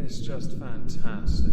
It's just fantastic.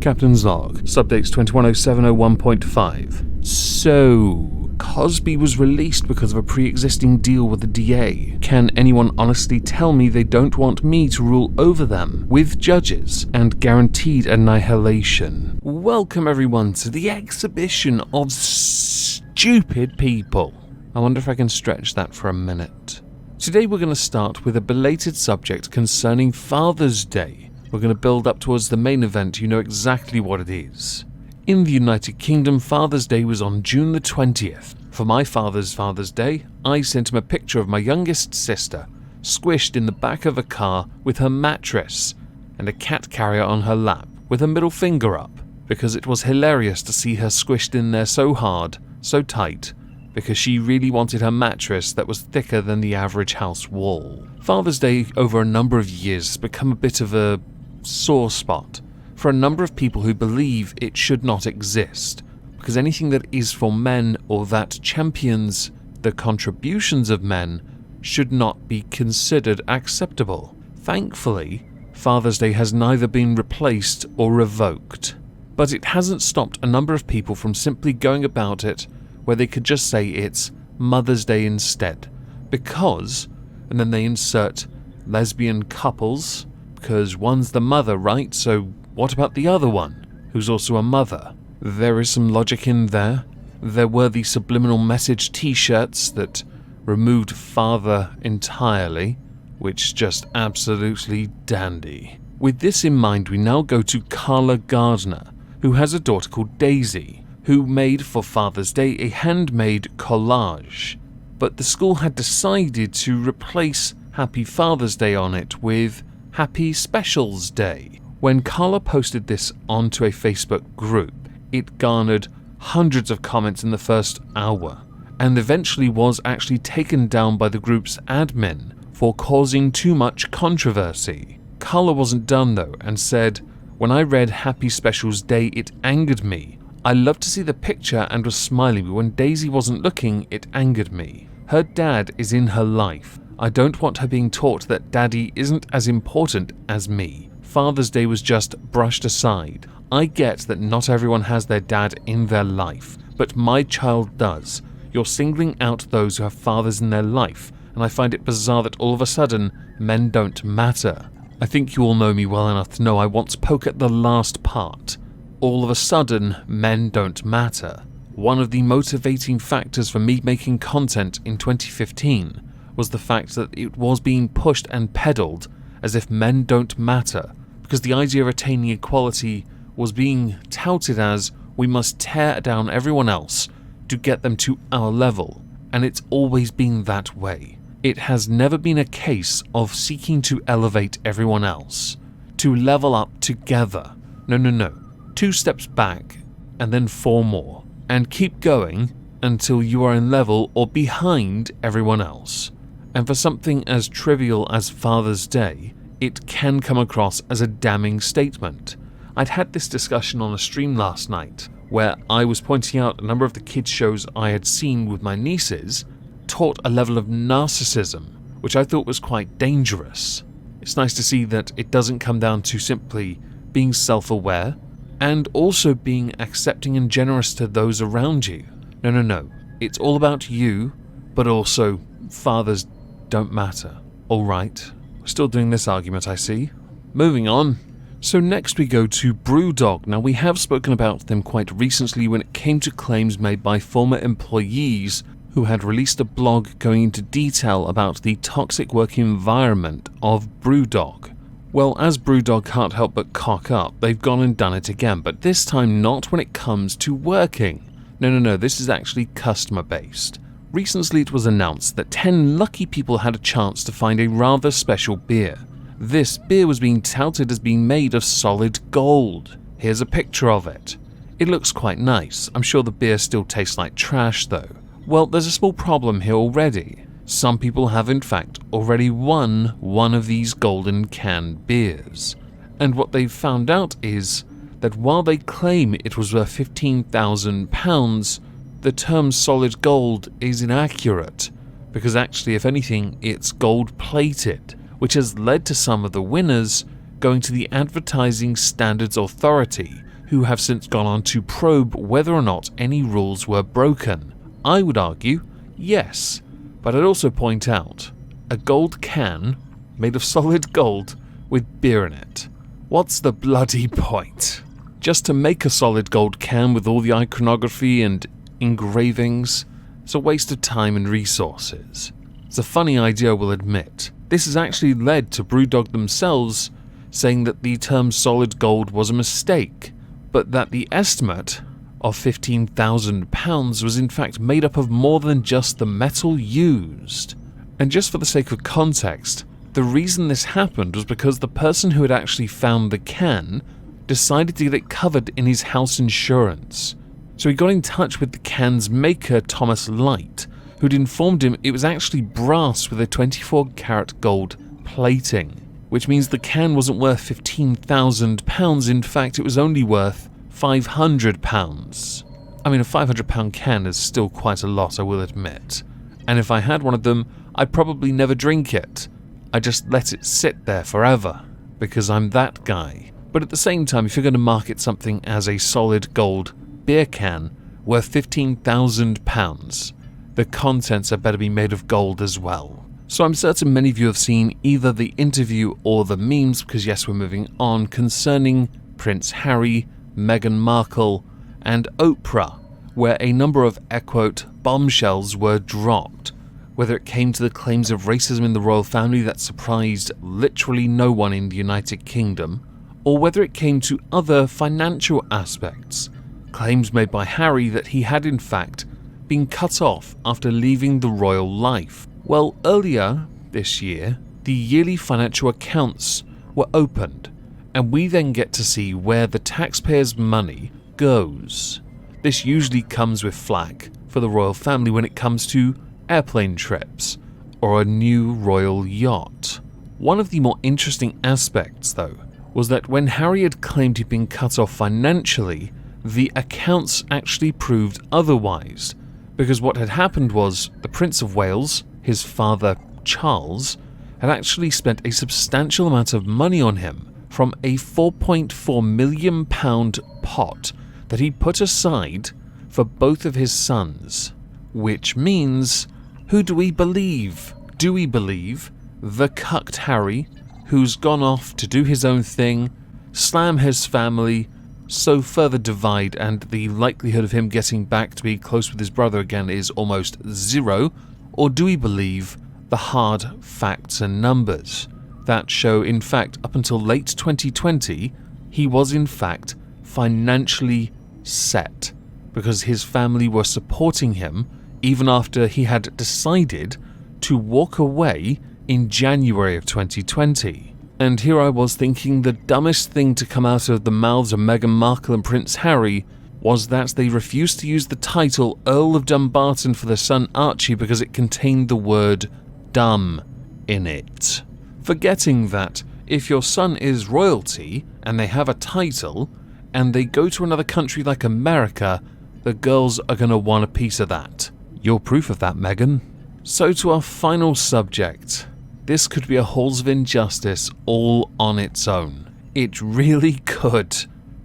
Captain's log, subdates 210701.5. So, Cosby was released because of a pre-existing deal with the DA. Can anyone honestly tell me they don't want me to rule over them, with judges, and guaranteed annihilation? Welcome everyone to the exhibition of stupid people. I wonder if I can stretch that for a minute. Today we're going to start with a belated subject concerning Father's Day. We're going to build up towards the main event, you know exactly what it is. In the United Kingdom, Father's Day was on June the 20th. For my Father's Day, I sent him a picture of my youngest sister, squished in the back of a car with her mattress and a cat carrier on her lap with her middle finger up, because it was hilarious to see her squished in there so hard, so tight, because she really wanted her mattress that was thicker than the average house wall. Father's Day over a number of years has become a bit of a sore spot for a number of people who believe it should not exist, because anything that is for men or that champions the contributions of men should not be considered acceptable. Thankfully, Father's Day has neither been replaced or revoked, but it hasn't stopped a number of people from simply going about it where they could just say it's Mother's Day instead, because, and then they insert lesbian couples, because one's the mother, right? So what about the other one, who's also a mother? There is some logic in there. There were the subliminal message t-shirts that removed father entirely, which is just absolutely dandy. With this in mind, we now go to Carla Gardner, who has a daughter called Daisy, who made for Father's Day a handmade collage. But the school had decided to replace Happy Father's Day on it with Happy Specials Day. When Carla posted this onto a Facebook group, it garnered hundreds of comments in the first hour, and eventually was actually taken down by the group's admin for causing too much controversy. Carla wasn't done though, and said, "When I read Happy Specials Day, it angered me. I loved to see the picture and was smiling, but when Daisy wasn't looking, it angered me. Her dad is in her life. I don't want her being taught that daddy isn't as important as me. Father's Day was just brushed aside. I get that not everyone has their dad in their life, but my child does. You're singling out those who have fathers in their life, and I find it bizarre that all of a sudden, men don't matter. I think you all know me well enough to know I once poke at the last part. All of a sudden, men don't matter. One of the motivating factors for me making content in 2015 was the fact that it was being pushed and peddled as if men don't matter, because the idea of attaining equality was being touted as we must tear down everyone else to get them to our level, and it's always been that way. It has never been a case of seeking to elevate everyone else, to level up together. No. 2 steps back, and then 4 more, and keep going until you are in level or behind everyone else. And for something as trivial as Father's Day, it can come across as a damning statement. I'd had this discussion on a stream last night, where I was pointing out a number of the kids' shows I had seen with my nieces taught a level of narcissism, which I thought was quite dangerous. It's nice to see that it doesn't come down to simply being self-aware, and also being accepting and generous to those around you. No. It's all about you, but also fathers don't matter. Alright, we're still doing this argument, I see. Moving on. So next we go to Brewdog. Now we have spoken about them quite recently when it came to claims made by former employees who had released a blog going into detail about the toxic work environment of Brewdog. Well, as Brewdog can't help but cock up, they've gone and done it again, but this time not when it comes to working. No, this is actually customer-based. Recently it was announced that 10 lucky people had a chance to find a rather special beer. This beer was being touted as being made of solid gold. Here's a picture of it. It looks quite nice. I'm sure the beer still tastes like trash though. Well, there's a small problem here already. Some people have in fact already won one of these golden canned beers. And what they've found out is that while they claim it was worth £15,000, the term solid gold is inaccurate, because actually if anything it's gold plated, which has led to some of the winners going to the Advertising Standards Authority, who have since gone on to probe whether or not any rules were broken. I would argue, yes, but I'd also point out, a gold can made of solid gold with beer in it. What's the bloody point? Just to make a solid gold can with all the iconography and engravings, it's a waste of time and resources. It's a funny idea, we'll admit. This has actually led to Brewdog themselves saying that the term solid gold was a mistake, but that the estimate of £15,000 was in fact made up of more than just the metal used. And just for the sake of context, the reason this happened was because the person who had actually found the can decided to get it covered in his house insurance. So he got in touch with the can's maker, Thomas Light, who'd informed him it was actually brass with a 24-karat gold plating, which means the can wasn't worth £15,000, in fact it was only worth £500. I mean, a £500 can is still quite a lot, I will admit. And if I had one of them, I'd probably never drink it. I just let it sit there forever, because I'm that guy. But at the same time, if you're going to market something as a solid gold beer can worth £15,000, the contents had better be made of gold as well. So I'm certain many of you have seen either the interview or the memes, because yes, we're moving on, concerning Prince Harry, Meghan Markle, and Oprah, where a number of, air quote, bombshells were dropped, whether it came to the claims of racism in the royal family that surprised literally no one in the United Kingdom, or whether it came to other financial aspects, claims made by Harry that he had in fact been cut off after leaving the royal life. Well, earlier this year, the yearly financial accounts were opened, and we then get to see where the taxpayers' money goes. This usually comes with flack for the royal family when it comes to airplane trips or a new royal yacht. One of the more interesting aspects, though, was that when Harry had claimed he'd been cut off financially, the accounts actually proved otherwise, because what had happened was the Prince of Wales, his father Charles, had actually spent a substantial amount of money on him from a £4.4 million pot that he put aside for both of his sons. Which means, who do we believe? Do we believe the cucked Harry, who's gone off to do his own thing, slam his family, so further divide, and the likelihood of him getting back to be close with his brother again is almost zero? Or do we believe the hard facts and numbers that show, in fact, up until late 2020, he was in fact financially set, because his family were supporting him even after he had decided to walk away in January of 2020. And here I was thinking the dumbest thing to come out of the mouths of Meghan Markle and Prince Harry was that they refused to use the title Earl of Dumbarton for their son Archie because it contained the word dumb in it. Forgetting that if your son is royalty and they have a title and they go to another country like America, the girls are going to want a piece of that. You're proof of that, Meghan. So to our final subject. This could be a Halls of Injustice all on its own. It really could,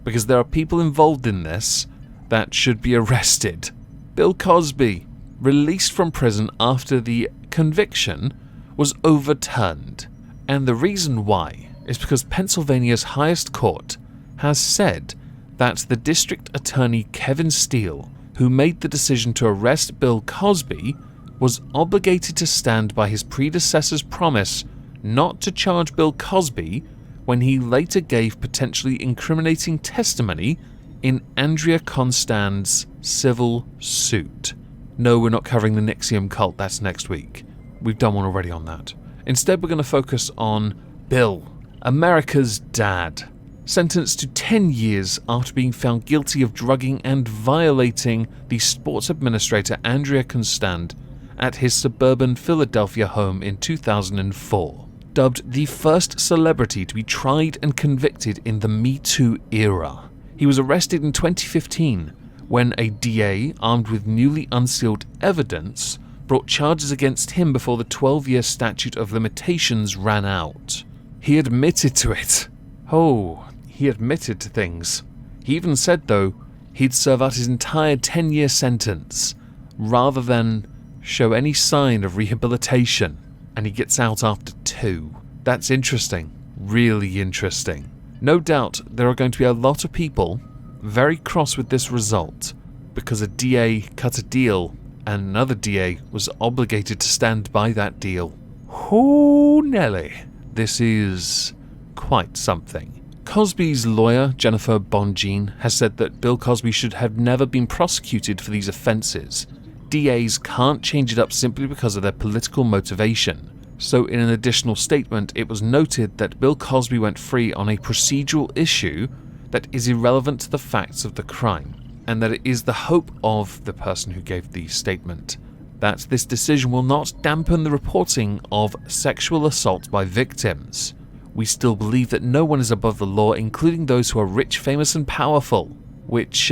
because there are people involved in this that should be arrested. Bill Cosby, released from prison after the conviction was overturned. And the reason why is because Pennsylvania's highest court has said that the district attorney Kevin Steele, who made the decision to arrest Bill Cosby, was obligated to stand by his predecessor's promise not to charge Bill Cosby when he later gave potentially incriminating testimony in Andrea Constand's civil suit. No, we're not covering the NXIVM cult, that's next week. We've done one already on that. Instead, we're going to focus on Bill, America's dad, sentenced to 10 years after being found guilty of drugging and violating the sports administrator Andrea Constand at his suburban Philadelphia home in 2004. Dubbed the first celebrity to be tried and convicted in the Me Too era. He was arrested in 2015 when a DA, armed with newly unsealed evidence, brought charges against him before the 12-year statute of limitations ran out. He admitted to it. Oh, he admitted to things. He even said, though, he'd serve out his entire 10-year sentence, rather than show any sign of rehabilitation, and he gets out after 2. That's interesting. Really interesting. No doubt there are going to be a lot of people very cross with this result, because a DA cut a deal, and another DA was obligated to stand by that deal. Oh, Nelly. This is quite something. Cosby's lawyer, Jennifer Bonjean, has said that Bill Cosby should have never been prosecuted for these offences. DAs can't change it up simply because of their political motivation. So in an additional statement, it was noted that Bill Cosby went free on a procedural issue that is irrelevant to the facts of the crime, and that it is the hope of the person who gave the statement that this decision will not dampen the reporting of sexual assault by victims. We still believe that no one is above the law, including those who are rich, famous, and powerful, which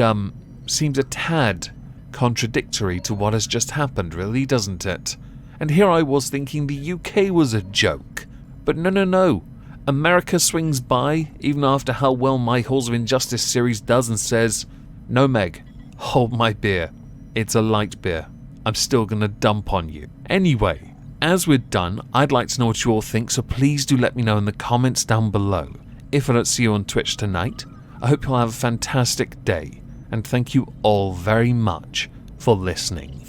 seems a tad contradictory to what has just happened, really, doesn't it? And here I was thinking the UK was a joke. But no. America swings by, even after how well my Halls of Injustice series does, and says, "No, Meg, hold my beer. It's a light beer. I'm still gonna dump on you." Anyway, as we're done, I'd like to know what you all think, so please do let me know in the comments down below. If I don't see you on Twitch tonight, I hope you'll have a fantastic day, and thank you all very much for listening.